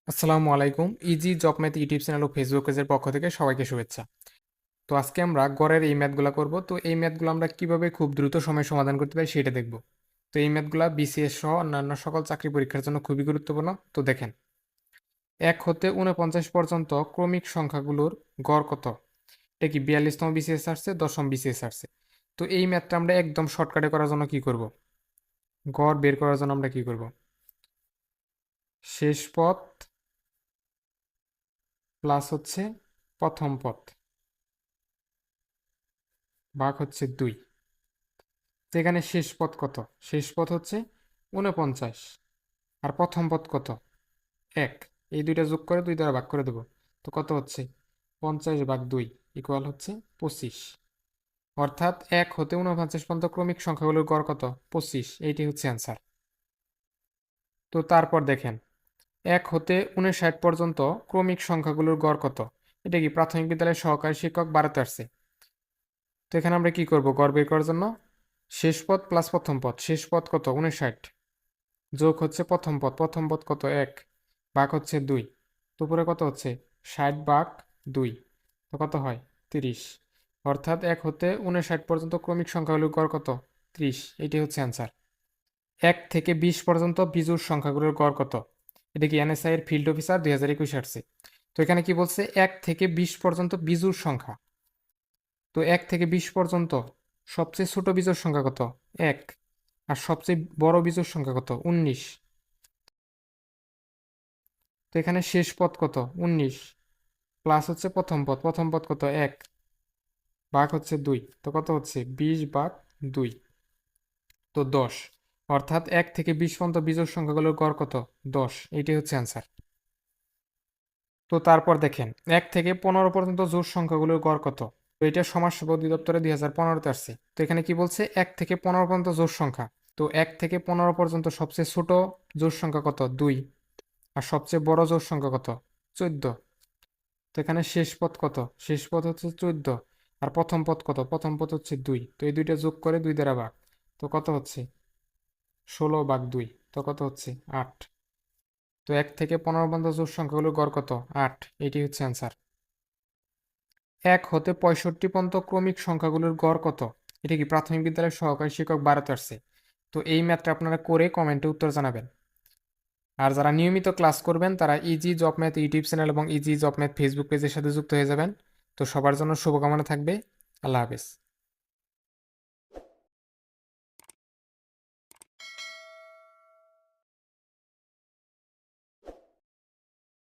আসসালামু আলাইকুম। Easy job math YouTube channel ও ফেসবুক পেজের পক্ষ থেকে সবাইকে শুভেচ্ছা। তো আজকে আমরা গড়ের এই ম্যাথগুলো করব। তো এই ম্যাথগুলো আমরা কিভাবে খুব দ্রুত সময়ে সমাধান করতে পারি সেটা দেখব। তো এই ম্যাথগুলো বিসিএস সহ অন্যান্য সকল চাকরি পরীক্ষার জন্য খুবই গুরুত্বপূর্ণ। তো দেখেন, 1 হতে 49 পর্যন্ত ক্রমিক সংখ্যাগুলোর গড় কত? এটা কি 42তম বিসিএস আসছে, 10ম বিসিএস আসছে। তো এই ম্যাথটা আমরা একদম শর্টকাটে করার জন্য কি করব? গড় বের করার জন্য আমরা কি করব? শেষ পথ প্লাস হচ্ছে প্রথম পথ ভাগ হচ্ছে 2। তো এখানে শেষ পথ কত? শেষ পথ হচ্ছে 49, আর প্রথম পথ কত? 1। এই দুইটা যোগ করে 2 দ্বারা ভাগ করে দেবো। তো কত হচ্ছে? 50/2 ইকুয়াল হচ্ছে 25। অর্থাৎ 1 হতে 49 পর্যন্ত ক্রমিক সংখ্যাগুলোর গড় কত? 25। এইটি হচ্ছে অ্যান্সার। তো তারপর দেখেন, 1 হতে 59 পর্যন্ত ক্রমিক সংখ্যাগুলোর গড় কত? এটা কি প্রাথমিক বিদ্যালয়ের সহকারী শিক্ষক বাড়াতে আসছে। তো এখানে আমরা কি করব গড় বের করার জন্য? শেষ পথ প্লাস প্রথম পথ। শেষ পথ কত? 59, যোগ হচ্ছে প্রথম পদ। প্রথম পদ কত? 1, ভাগ হচ্ছে 2। তো উপরে কত হচ্ছে? 60/2। তো কত হয়? 30। অর্থাৎ 1 হতে 59 পর্যন্ত ক্রমিক সংখ্যাগুলোর গড় কত? 30। এটি হচ্ছে অ্যান্সার। 1 থেকে 20 পর্যন্ত বিজোড় সংখ্যাগুলোর গড় কত? এটা কি এনএসআই এর ফিল্ড অফিসার 2021 আসছে। তো এখানে কি বলছে? 1 থেকে 20 পর্যন্ত বিজোড় সংখ্যা। তো 1 থেকে 20 পর্যন্ত সবচেয়ে ছোট বিজোড় সংখ্যা কত? 1। আর সবচেয়ে বড় বিজোড় সংখ্যা কত? 19। তো এখানে শেষ পদ কত? 19 প্লাস হচ্ছে প্রথম পদ। প্রথম পদ কত? 1, ভাগ হচ্ছে 2। তো কত হচ্ছে? 20/2। তো 10। অর্থাৎ 1 থেকে 20 পর্যন্ত বিজোড় সংখ্যাগুলোর গড় কত? 10। এইটাই হচ্ছে অ্যান্সার। তো তারপর দেখেন, 1 থেকে 15 পর্যন্ত জোড় সংখ্যাগুলোর গড় কত? তো এটা সমাজসেবা অধিদপ্তরে 2015-তে আসছে। তো এখানে কি বলছে? 1 থেকে 15 পর্যন্ত জোড় সংখ্যা। তো 1 থেকে 15 পর্যন্ত সবচেয়ে ছোট জোড় সংখ্যা কত? 2। আর সবচেয়ে বড় জোড় সংখ্যা কত? 14। তো এখানে শেষ পদ কত? শেষ পদ হচ্ছে 14। আর প্রথম পদ কত? প্রথম পদ হচ্ছে 2। তো এই দুইটা যোগ করে 2 দ্বারা ভাগ। তো কত হচ্ছে? 16/2। তো কত হচ্ছে? 8। তো 1 থেকে 15 পর্যন্ত জোড় সংখ্যাগুলোর গড় কত? 8। এটি হচ্ছে অ্যান্সার। 1 হতে 65 পর্যন্ত ক্রমিক সংখ্যাগুলোর গড় কত? এটা কি প্রাথমিক বিদ্যালয়ের সহকারী শিক্ষক বাড়াতে আসছে। তো এই ম্যাথটা আপনারা করে কমেন্টে উত্তর জানাবেন। আর যারা নিয়মিত ক্লাস করবেন তারা easy job math YouTube channel এবং ইজি জব ম্যাথ ফেসবুক পেজের সাথে যুক্ত হয়ে যাবেন। তো সবার জন্য শুভকামনা থাকবে। আল্লাহ হাফেজ।